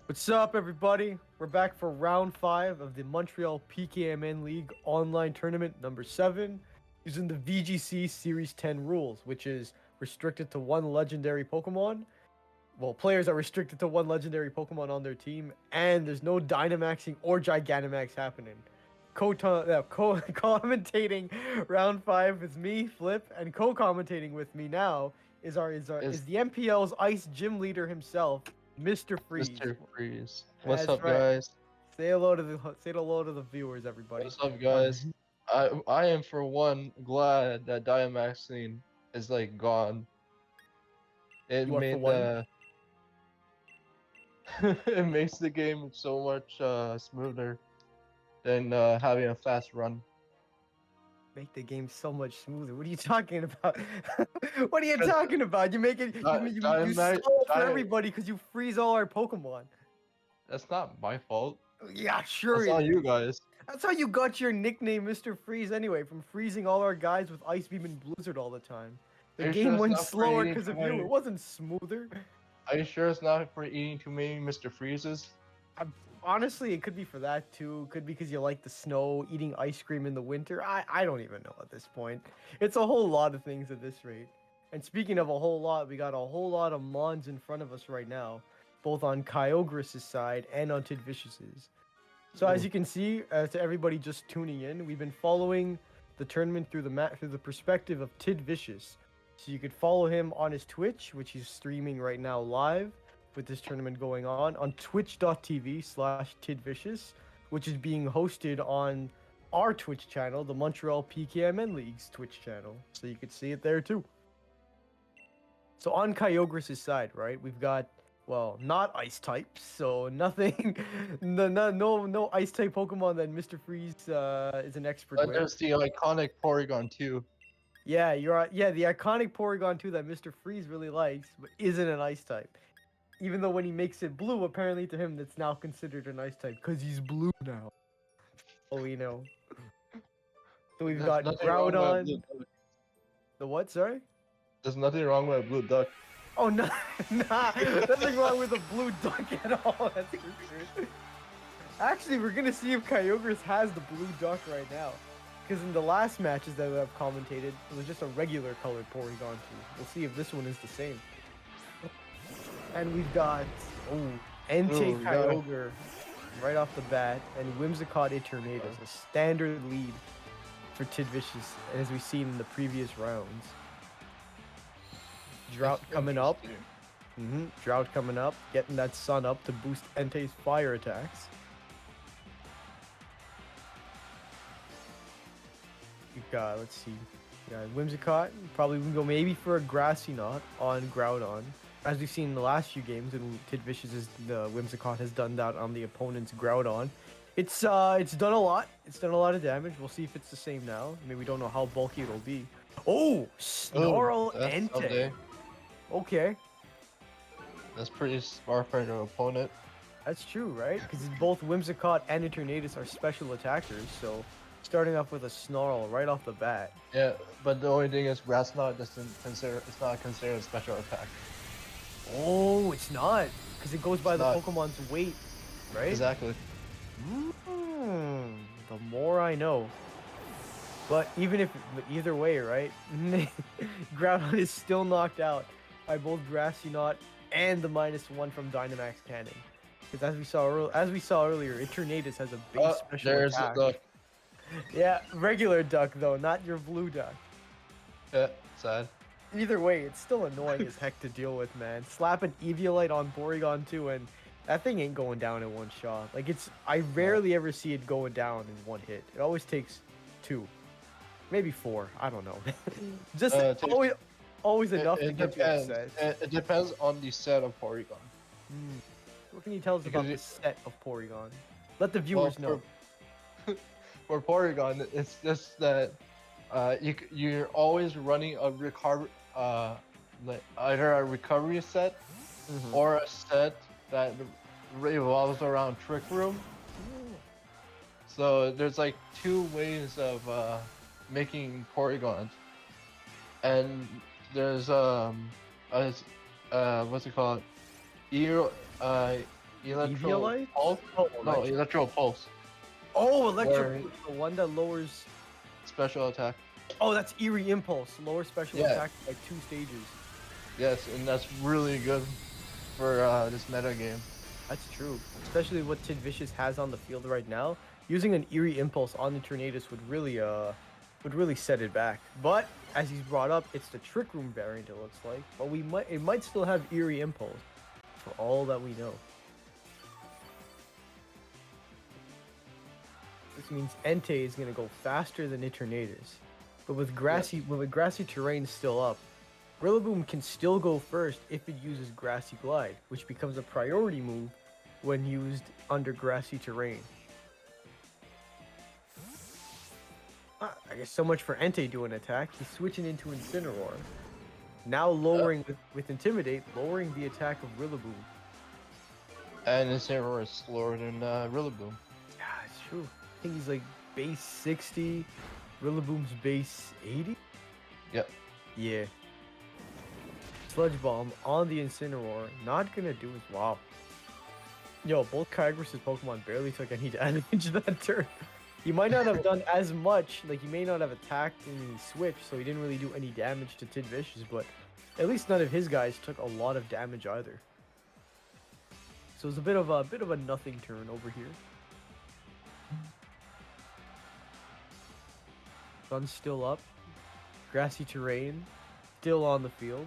What's up, everybody? We're back for round 5 of the Montreal PKMN League online tournament number 7, using the VGC Series 10 rules, which is restricted to one legendary Pokemon. Well, players are restricted to one legendary Pokemon on their team, and there's no Dynamaxing or Gigantamax happening. Commentating round 5 is me, Flip, and co-commentating with me now is the MPL's Ice Gym Leader himself, Mr. Freeze. Mr. Freeze. What's That's up, right. guys? Say hello to the viewers, everybody. What's up, guys? I am for one glad that Dynamaxing is like gone. It You are for made one? the it makes the game so much smoother than having a fast run. Make the game so much smoother. What are you talking about? What are you talking about? You make it you slow for everybody because you freeze all our Pokemon. That's not my fault. Yeah, sure That's it on is. you guys. That's how you got your nickname, Mr. Freeze, anyway, from freezing all our guys with Ice Beam and Blizzard all the time. The Are you game sure it's went not for slower eating because too of you. many? It wasn't smoother. Are you sure it's not for eating too many Mr. Freezes? Honestly, it could be for that too. Could be because you like the snow, eating ice cream in the winter. I don't even know at this point. It's a whole lot of things at this rate. And speaking of a whole lot, we got a whole lot of Mons in front of us right now, both on Kyogrus' side and on Tiddvicious's. So as you can see, to everybody just tuning in, we've been following the tournament through the perspective of Tiddvicious. So you could follow him on his Twitch, which he's streaming right now live with this tournament going on twitch.tv/Tiddvicious, which is being hosted on our Twitch channel, the Montreal PKMN League's Twitch channel. So you could see it there too. So on Kyogris' side, right, we've got, well, not ice types, so nothing, no ice type Pokemon that Mr. Freeze is an expert But with. there's the iconic Porygon 2. Yeah, the iconic Porygon 2 that Mr. Freeze really likes, but isn't an ice type. Even though when he makes it blue, apparently to him that's now considered an ice type because he's blue now. Oh, we know. So we've got Groudon. The what? Sorry. There's nothing wrong with a blue duck. Oh no, nothing wrong with a blue duck at all. That's for sure. Actually, we're gonna see if Kyogres has the blue duck right now, because in the last matches that I've commentated, it was just a regular colored Porygon 2. We'll see if this one is the same. And we've got Entei Kyogre right off the bat, and Whimsicott Eternatus, a standard lead for Tiddvicious, as we've seen in the previous rounds. Drought coming up. Drought coming up, getting that sun up to boost Entei's fire attacks. We've got, let's see, Whimsicott. Probably we can go maybe for a Grassy Knot on Groudon. As we've seen in the last few games, and Tiddvicious' the Whimsicott has done that on the opponent's Groudon. It's done a lot. It's done a lot of damage. We'll see if it's the same now. I mean, we don't know how bulky it'll be. Oh, Snarl Entei. Okay. That's pretty smart for your opponent. That's true, right? Because both Whimsicott and Eternatus are special attackers, so starting off with a Snarl right off the bat. Yeah, but the only thing is it's not considered a special attack. Oh, it's not, because it goes by the Pokemon's weight, right? Exactly. The more I know. But either way, right? Groudon is still knocked out by both Grassy Knot and the -1 from Dynamax Cannon. Because as we saw earlier, Eternatus has a big special attack. There's a duck. Yeah, regular duck though, not your blue duck. Yeah, sad. Either way, it's still annoying as heck to deal with, man. Slap an Eviolite on Porygon 2 and that thing ain't going down in one shot. Like, I rarely ever see it going down in one hit. It always takes 2. Maybe 4. I don't know. Just always enough to get you upset. It depends on the set of Porygon. What can you tell us about the set of Porygon? Let the viewers know. For Porygon, it's just that you're always running a either a recovery set or a set that revolves around Trick Room. So there's like 2 ways of making Porygons, and there's what's it called? Electro Light? Pulse? Oh, No, electric. Electro Pulse. Oh, electric. Where The one that lowers. special attack. Oh, that's Eerie Impulse. Lower special Yeah. attack by 2 stages. Yes, and that's really good for this meta game. That's true. Especially what Tiddvicious has on the field right now. Using an Eerie Impulse on the Tornadus would really set it back. But as he's brought up, it's the Trick Room variant, it looks like. But it might still have Eerie Impulse for all that we know. This means Entei is gonna go faster than Eternatus. But with grassy terrain still up, Rillaboom can still go first if it uses Grassy Glide, which becomes a priority move when used under grassy terrain. I guess so much for Entei doing attack. He's switching into Incineroar. Now lowering with Intimidate, lowering the attack of Rillaboom. And Incineroar is slower than Rillaboom. Yeah, it's true. I think he's like base 60, Rillaboom's base 80? Yep. Yeah. Sludge Bomb on the Incineroar, not gonna do as wow. Yo, both Kyogrus' Pokemon barely took any damage that turn. He might not have done as much, like he may not have attacked and he switched, so he didn't really do any damage to Tiddvicious, but at least none of his guys took a lot of damage either. So it's a bit of a nothing turn over here. Sun's still up. Grassy terrain, still on the field.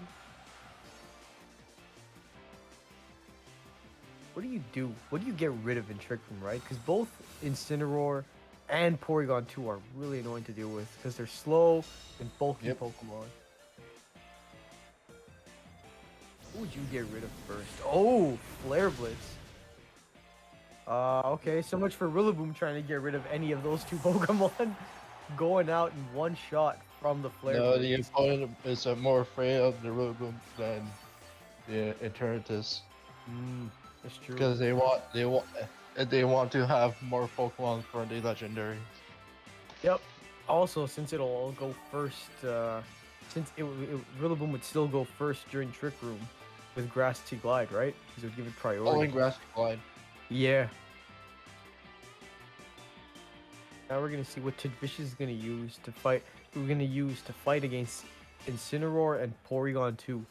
What do you do? What do you get rid of in Trick Room, right? Because both Incineroar and Porygon 2 are really annoying to deal with because they're slow and bulky Pokemon. What would you get rid of first? Oh, Flare Blitz. Okay, so much for Rillaboom trying to get rid of any of those 2 Pokemon. Going out in one shot from the Flare No, Blitz. the opponent is more afraid of the Rillaboom than the Eternatus. That's true. Because they want to have more Pokemon for the legendary. Yep. Also, since it'll all go first, since Rillaboom would still go first during Trick Room with Grassy Glide, right? Because it would give it priority. Oh, and Grassy Glide. Yeah. Now we're gonna see what Tiddvicious is gonna use to fight. We're gonna use to fight against Incineroar and Porygon 2.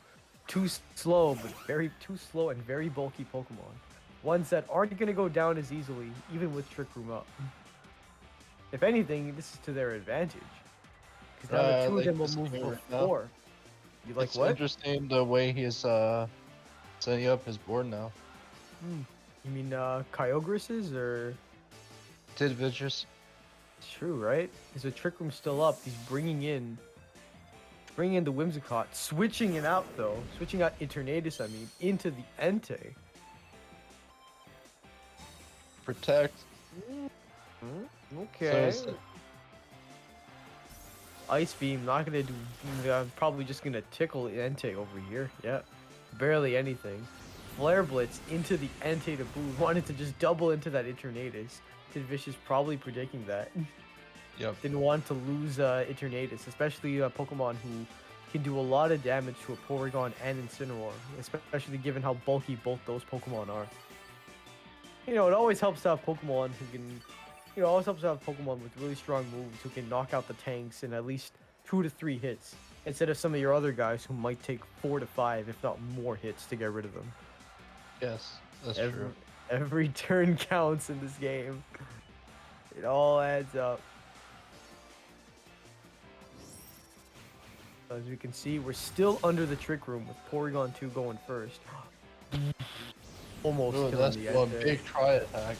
Too slow and very bulky Pokemon. Ones that aren't gonna go down as easily, even with Trick Room up. If anything, this is to their advantage. Because now the 2 of them will move before. You like it's what? Interesting the way he's setting up his board now. You mean Kyogrus's or? Tiddvicious. It's true, right? Because the Trick Room's still up. He's bringing in the Whimsicott, switching it out though. Switching out Eternatus, into the Entei. Protect. Okay. So Ice Beam, not gonna do. Probably just gonna tickle Entei over here. Yeah, barely anything. Flare Blitz into the Entei to boot. Wanted to just double into that Eternatus. Tiddvicious probably predicting that. Yep. Didn't want to lose Eternatus, especially a Pokemon who can do a lot of damage to a Porygon and Incineroar, especially given how bulky both those Pokemon are. You know, it always helps to have Pokemon who can, always helps to have Pokemon with really strong moves who can knock out the tanks in at least 2 to 3 hits, instead of some of your other guys who might take 4 to 5, if not more hits to get rid of them. Yes, that's true. Every turn counts in this game. It all adds up. As we can see, we're still under the Trick Room with Porygon 2 going first. Almost killing that's the one Entei. big try attack.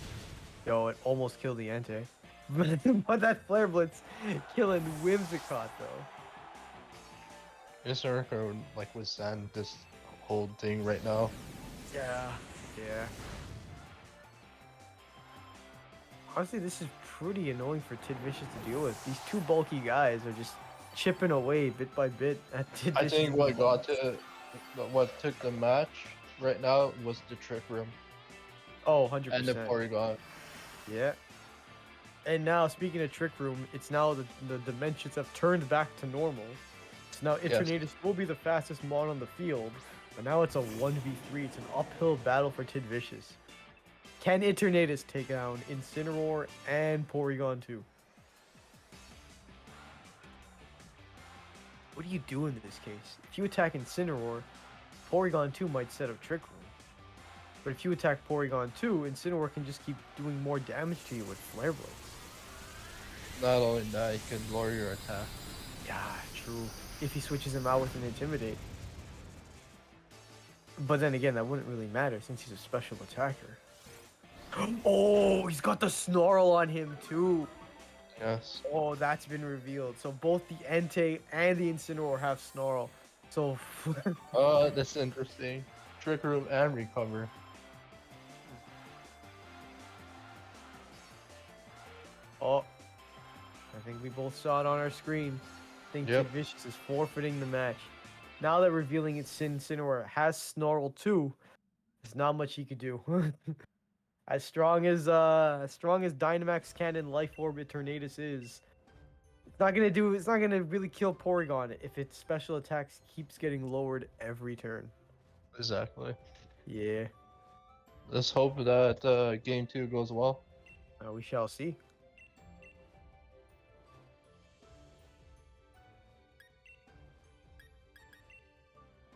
Yo, it almost killed the Entei. But that Flare Blitz killing Whimsicott though. This Urka like withstand this whole thing right now. Yeah. Honestly, this is pretty annoying for Tiddvicious to deal with. These 2 bulky guys are just chipping away bit by bit at Tiddvicious. I think what took the match right now was the Trick Room. Oh, 100%. And the Porygon. Yeah. And now, speaking of Trick Room, it's now the dimensions have turned back to normal. So now Eternatus will be the fastest mon on the field, but now it's a 1v3. It's an uphill battle for Tiddvicious. Can Eternatus take down Incineroar and Porygon 2? What do you do in this case? If you attack Incineroar, Porygon 2 might set up Trick Room. But if you attack Porygon 2, Incineroar can just keep doing more damage to you with Flare Blades. Not only that, you can lower your attack. Yeah, true. If he switches him out with an Intimidate. But then again, that wouldn't really matter since he's a special attacker. Oh, he's got the Snarl on him too. Yes. Oh, that's been revealed. So both the Entei and the Incineroar have Snarl. So That's interesting. Trick Room and Recover. oh, I think we both saw it on our screen. I think Yep. Tiddvicious is forfeiting the match. Now that revealing its Incineroar has Snarl too, there's not much he could do. As strong as Dynamax Cannon Life Orb Eternatus is, it's not gonna really kill Porygon if its special attacks keeps getting lowered every turn. Exactly. Yeah, Let's hope that game 2 goes well. we shall see.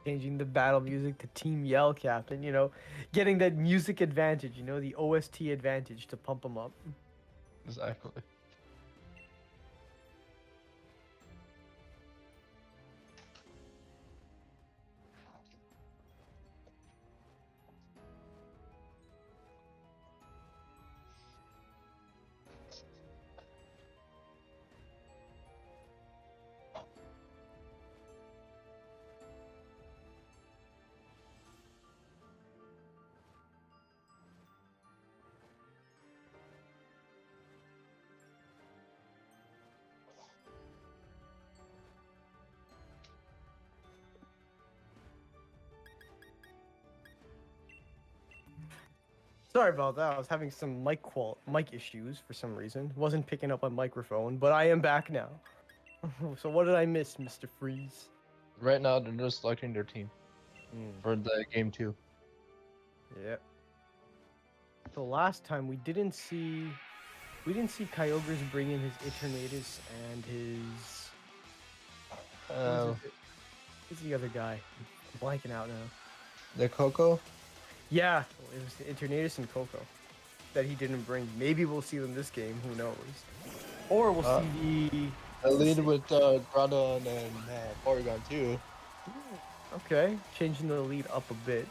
Changing the battle music to Team Yell Captain, getting that music advantage, the OST advantage to pump them up. Exactly. Sorry about that. I was having some mic issues for some reason. Wasn't picking up my microphone, but I am back now. So what did I miss, Mr. Freeze? Right now, they're just selecting their team for the game 2. Yeah. So last time we didn't see Kyogre's bring in his Eternatus and his who's the other guy? I'm blanking out now. The Coco? Yeah, it was the Eternatus and Coco that he didn't bring. Maybe we'll see them this game. Who knows? Or we'll see I lead with Groudon and Porygon 2. Okay, changing the lead up a bit.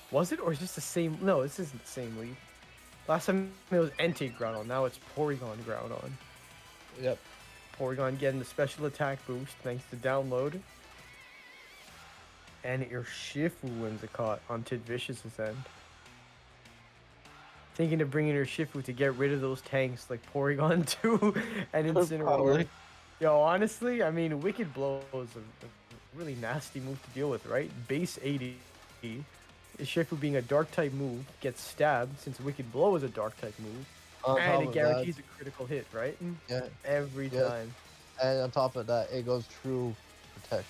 Was it, or is this the same? No, this isn't the same lead. Last time it was Entei Groudon, now it's Porygon Groudon. Yep. Porygon getting the special attack boost thanks to download. And Urshifu wins a caught on Tiddvicious' end. Thinking of bringing Urshifu to get rid of those tanks like Porygon 2 and Incineroar. Probably. Yo, honestly, I mean, Wicked Blow is a really nasty move to deal with, right? Base 80. Urshifu being a Dark-type move gets stabbed since Wicked Blow is a Dark-type move. On top And it of guarantees a critical hit, right? Yeah. Every time. And on top of that, it goes True Protect.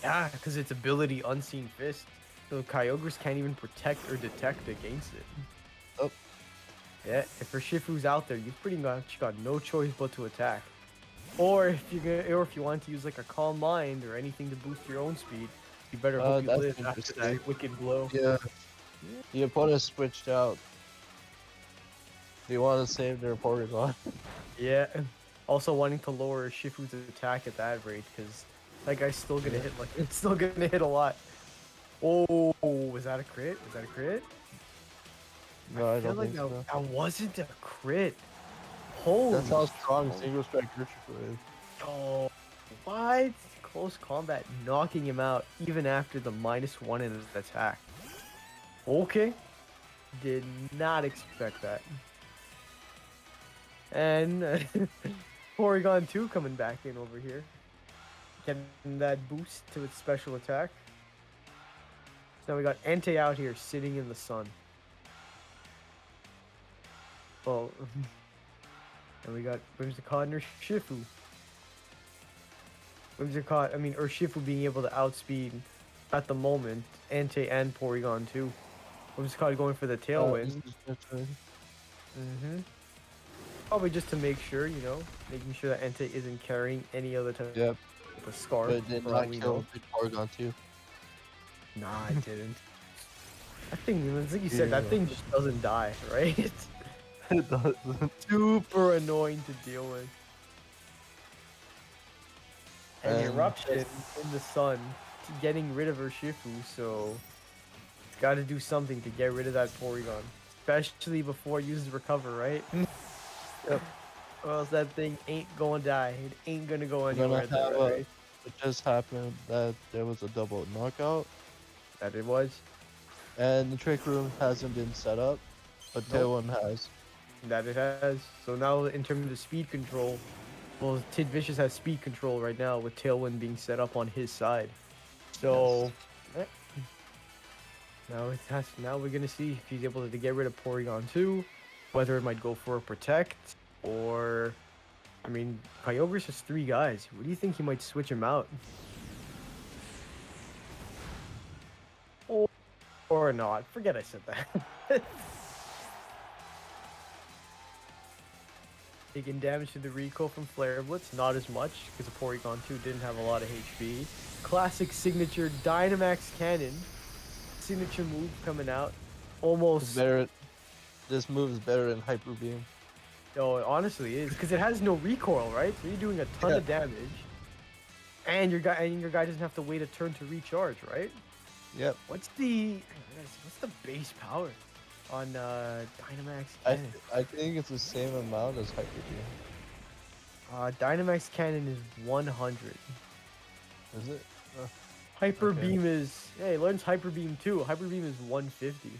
Yeah, because its ability Unseen Fist. So Kyogres can't even protect or detect against it. Oh. Yeah, if Urshifu's out there, you've pretty much got no choice but to attack. Or if you want to use like a Calm Mind or anything to boost your own speed, you better hope you That's live after that Wicked Blow. Yeah. The opponent switched out. They want to save their Porygon. Yeah. Also wanting to lower Urshifu's attack at that rate, because that guy's still gonna hit it's still gonna hit a lot. Oh, was that a crit? Was that a crit? No, I feel don't like think so. that wasn't a crit. Holy. That's how strong Single Strike Urshifu is. Oh, what? Close combat, knocking him out even after the -1 in his attack. Okay. Did not expect that. And Porygon 2 coming back in over here. Getting that boost to its special attack. So now we got Entei out here sitting in the sun. Well, and we got Whimsicott and Urshifu. Urshifu being able to outspeed, at the moment, Entei and Porygon 2. Whimsicott going for the tailwind. That's Probably just to make sure, you know, making sure that Entei isn't carrying any other type Yep, of scarf. but it did For all not we kill know. Big Porygon too. Nah, it didn't. That thing, it's like you said, that Yeah. thing just doesn't die, right? It doesn't. Super annoying to deal with. And Eruption in the sun, getting rid of her Shifu, so it's got to do something to get rid of that Porygon, especially before it uses Recover, right? Yep. Or else that thing ain't gonna die. It ain't gonna go We're gonna anywhere. At have that a. rate. It just happened that there was a double knockout, That it was. and the trick room hasn't been set up, but Nope. Tailwind has. That it has. So now in terms of speed control, well, Tiddvicious has speed control right now with Tailwind being set up on his side. So now it has. Now we're gonna see if he's able to get rid of Porygon 2, whether it might go for a Protect or, I mean, Kyogre has 3 guys. What do you think he might switch him out? Or not? Forget I said that. Taking damage to the recoil from Flare Blitz, not as much, because the Porygon 2 didn't have a lot of HP. Classic signature Dynamax Cannon. Signature move coming out. Almost. Better. This move is better than Hyper Beam. Oh, it honestly is, because it has no recoil, right? So you're doing a ton of damage. And your guy doesn't have to wait a turn to recharge, right? Yep. What's the base power on Dynamax Cannon? I think it's the same amount as Hyper Beam. Dynamax Cannon is 100. Is it? Hyper Okay. Beam is, yeah, he learns Hyper Beam too. Hyper Beam is 150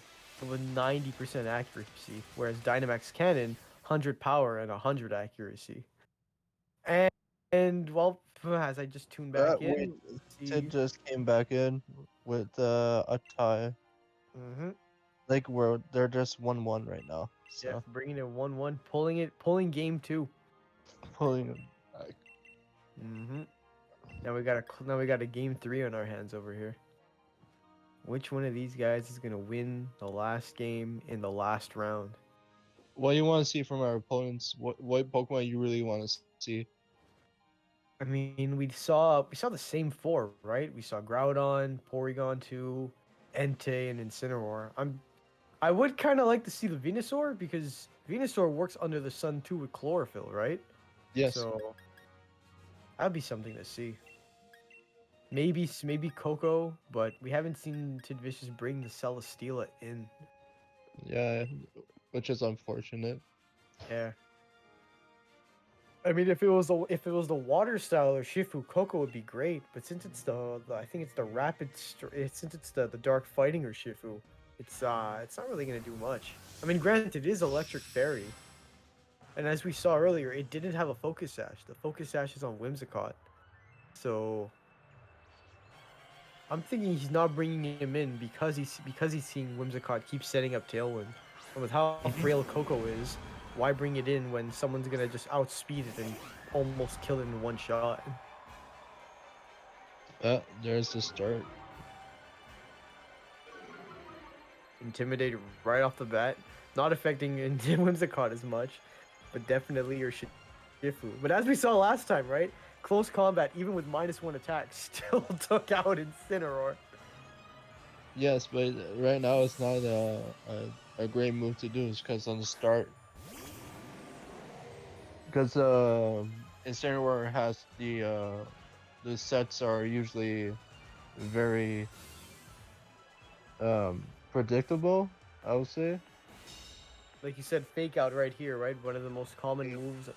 with 90% accuracy, whereas Dynamax Cannon 100 power and 100 accuracy. And well, as I just tuned back in, Tid just came back in with a tie. Mm-hmm. Like they're just 1-1 right now. So Yeah, bringing it 1-1, pulling game 2. pulling it back. Mm-hmm. Now we got a game 3 on our hands over here. Which one of these guys is gonna win the last game in the last round? What do you want to see from our opponents? What Pokemon you really want to see? I mean, we saw the same 4, right? We saw Groudon, Porygon 2, Entei, and Incineroar. I would kind of like to see the Venusaur because Venusaur works under the sun too with chlorophyll, right? Yes. So that'd be something to see. Maybe Coco, but we haven't seen Tiddvicious bring the Celesteela in. Yeah, which is unfortunate. Yeah. I mean, if it was the water style or Shifu, Coco would be great. But since it's I think it's the since it's the dark fighting or Shifu, it's not really gonna do much. I mean, granted, it is Electric Fairy, and as we saw earlier, it didn't have a Focus Sash. The Focus Sash is on Whimsicott, so I'm thinking he's not bringing him in because he's seeing Whimsicott keep setting up Tailwind, and with how frail Coco is. Why bring it in when someone's gonna just outspeed it and almost kill it in one shot? There's the start. Intimidate right off the bat, not affecting Whimsicott as much, but definitely your Shifu. But as we saw last time, right? Close combat, even with -1 attack, still took out Incineroar. Yes, but right now it's not a great move to do, because on the start. Because Incineroar has the sets are usually very predictable, I would say. Like you said, Fake Out right here, right? One of the most common moves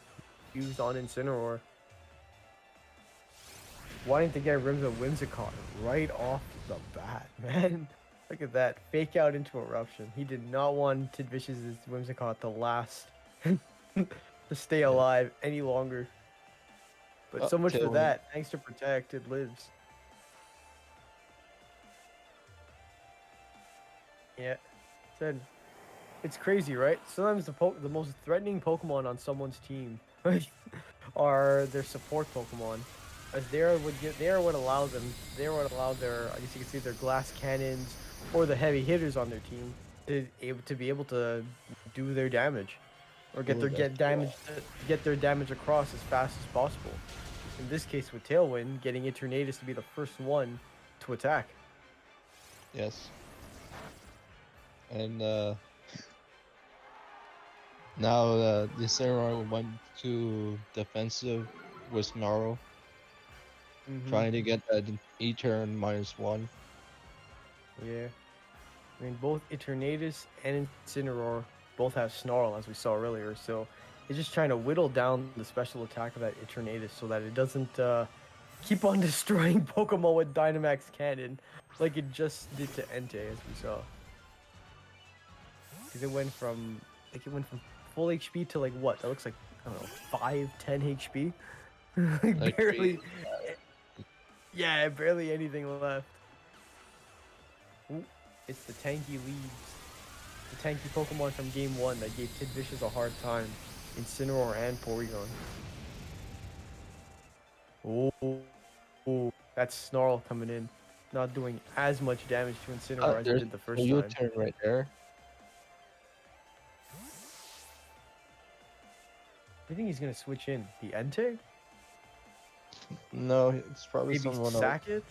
used on Incineroar. Wanting to get rid of Whimsicott right off the bat, man. Look at that. Fake Out into Eruption. He did not want Tiddvicious' Whimsicott to last. To stay alive any longer. But so much for that. Thanks to Protect, it lives. Yeah. Said it's crazy, right? Sometimes the most threatening Pokemon on someone's team are their support Pokemon. As they are what allows them, they are what allow their, I guess you can say, their glass cannons or the heavy hitters on their team to be able to do their damage, or get Ooh, their that's get their damage across as fast as possible. In this case, with Tailwind, getting Eternatus to be the first one to attack. yes. And now the Incineroar went to defensive with Snarl, trying to get that E-turn -1. Yeah. I mean, both Eternatus and Incineroar both have Snarl, as we saw earlier, so it's just trying to whittle down the special attack of that Eternatus so that it doesn't keep on destroying Pokemon with Dynamax Cannon like it just did to Entei, as we saw. Because it went from full HP to like what? That looks like, I don't know, 5, 10 HP. Like barely. Yeah, barely anything left. Ooh, it's the tanky leads. The tanky Pokemon from game 1 that gave Tiddvicious a hard time. Incineroar and Porygon. Oh, that's Snarl coming in. Not doing as much damage to Incineroar as it there's did the a first time. U-turn right there. You think he's gonna switch in the Entei? No, it's probably Maybe someone else. sack it?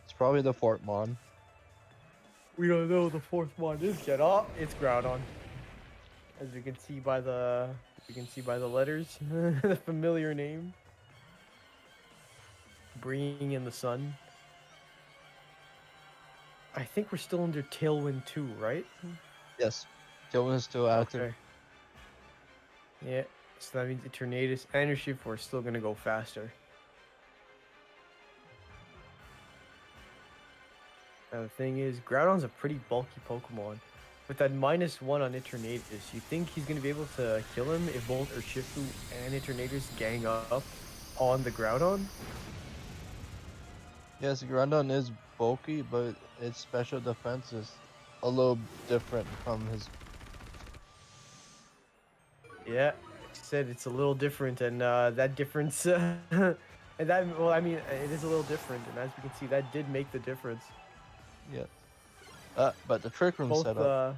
It's probably the Fortmon. We don't know the fourth one is yet. Oh, it's Groudon. As you can see by the letters, the familiar name. Bringing in the sun. I think we're still under Tailwind 2, right? Yes. Tailwind's still active. Okay. Yeah, so that means Eternatus and Urshifu are still gonna go faster. Now the thing is, Groudon's a pretty bulky Pokemon. With that -1 on Eternatus, you think he's gonna be able to kill him if both Urshifu and Eternatus gang up on the Groudon? Yes, Groudon is bulky, but its special defense is a little different from his. Yeah, like I said, it's a little different, and that difference, and that, well, I mean, it is a little different, and as we can see, that did make the difference. Yeah. But the Trick Room Both, setup.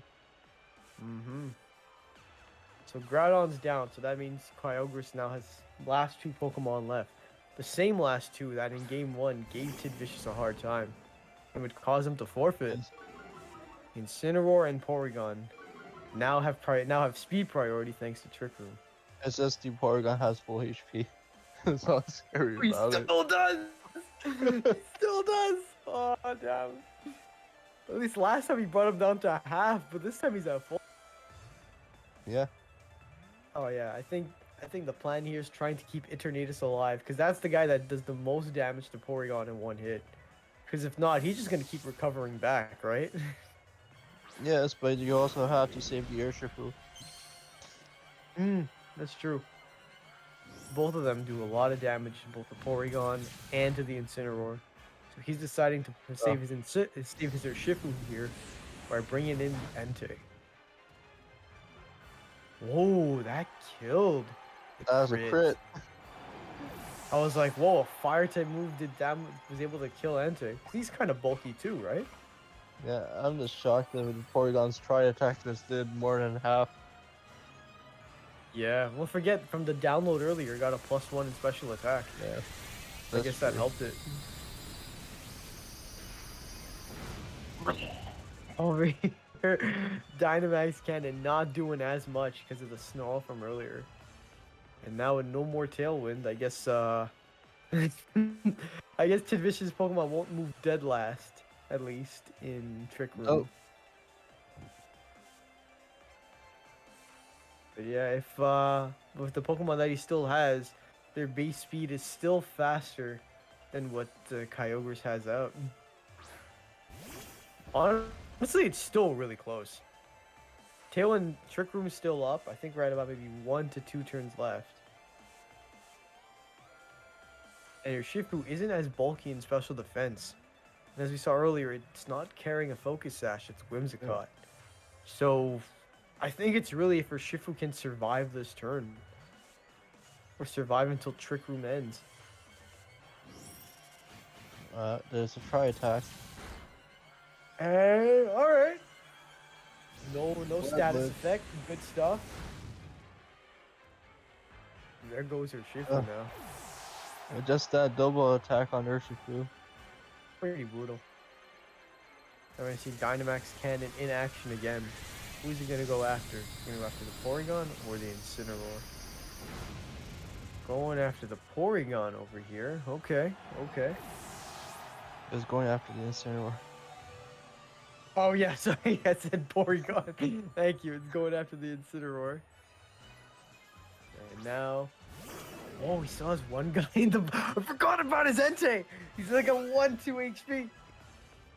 So Groudon's down, so that means Kyogre now has last 2 Pokemon left. The same last 2 that in game 1 gave Tiddvicious a hard time. It would cause him to forfeit. Incineroar and Porygon now have speed priority thanks to Trick Room. SSD Porygon has full HP. It's not scary He about it. still does! He still does! Oh, damn. At least last time he brought him down to half, but this time he's at full. Yeah. Oh yeah, I think the plan here is trying to keep Eternatus alive, because that's the guy that does the most damage to Porygon in one hit. Because if not, he's just going to keep recovering back, right? Yes, but you also have to save the Urshifu. That's true. Both of them do a lot of damage to both the Porygon and to the Incineroar. So he's deciding to save his Urshifu here by bringing in Entei. Whoa, that killed. That was a crit. I was like, whoa, a fire type move was able to kill Entei. He's kind of bulky too, right? Yeah, I'm just shocked that the Porygon's tri-attack just did more than half. Yeah, well, forget from the download earlier, got a +1 in special attack. Yeah. I guess that helped it. Over here, Dynamax Cannon not doing as much because of the Snarl from earlier. And now with no more Tailwind, I guess I guess Tiddvicious Pokemon won't move dead last, at least in Trick Room. Oh. But yeah, if with the Pokemon that he still has, their base speed is still faster than what Kyogre's has out. Honestly, it's still really close. Tailwind Trick Room is still up. I think right about maybe 1 to 2 turns left. And your Urshifu isn't as bulky in special defense. And as we saw earlier, it's not carrying a Focus Sash, it's Whimsicott. So I think it's really if Urshifu can survive this turn. Or survive until Trick Room ends. There's a tri-attack. Alright. No Go status ahead. effect. Good stuff. There goes her Shifu now. Just that double attack on Urshifu. Pretty brutal. I'm gonna see Dynamax Cannon in action again. Who's he gonna go after? Gonna go after the Porygon or the Incineroar? Going after the Porygon over here. Okay, okay. Is going after the Incineroar. Oh yeah, sorry, I said Porygon. Thank you. It's going after the Incineroar. And now, oh, he still has one guy in the. I forgot about his Entei. He's like a 1-2 HP.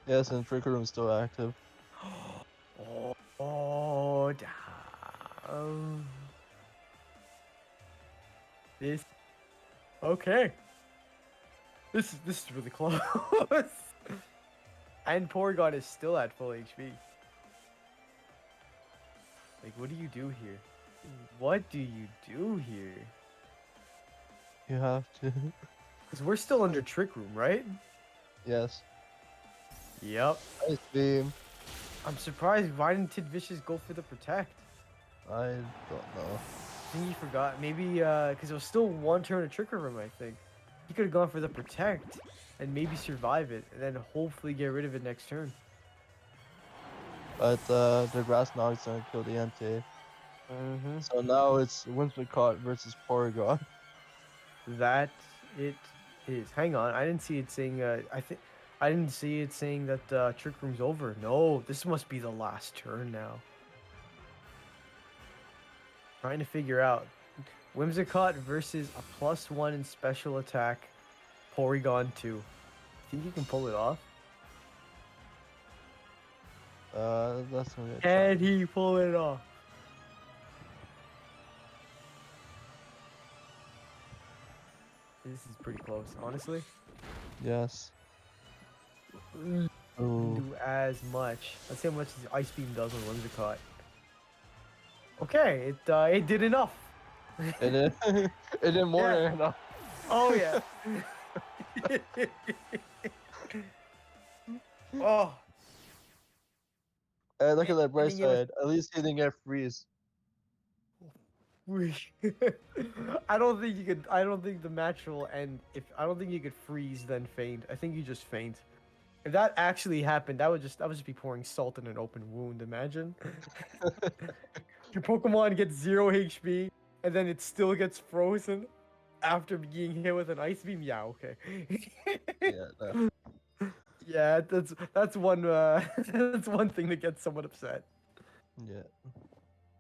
Yes, and Trick Room's still active. Oh, damn. This. Okay. This is really close. And Porygon is still at full HP. Like, what do you do here? What do you do here? You have to. Because we're still under Trick Room, right? Yes. Yep. Nice beam. I'm surprised. Why didn't Tiddvicious go for the Protect? I don't know. I think he forgot. Maybe because it was still one turn of Trick Room, I think. He could have gone for the Protect and maybe survive it, and then hopefully get rid of it next turn. But the Grass Knog's gonna kill the Entei. Mm-hmm. So now it's Whimsicott versus Porygon. That it is. Hang on, I didn't see it saying. I didn't see it saying that Trick Room's over. No, this must be the last turn now. Trying to figure out Whimsicott versus a +1 in special attack, Porygon 2. Think you can pull it off? That's gonna get Can he pull it off? This is pretty close, honestly. Yes. Ooh. Ooh. Do as much. Let's see how much his Ice Beam does on Whimsicott. Okay, it did enough. It did. It did more Yeah. than enough. Oh yeah. Oh. Hey, look at that bright Hitting it with- side. At least he didn't get freeze. I don't think you could. I don't think the match will end. I don't think you could freeze then faint. I think you just faint. If that actually happened, that would just be pouring salt in an open wound. Imagine your Pokemon gets 0 HP and then it still gets frozen after being hit with an Ice Beam. Yeah, okay. Yeah. No. Yeah, that's one that's one thing that gets someone upset. Yeah.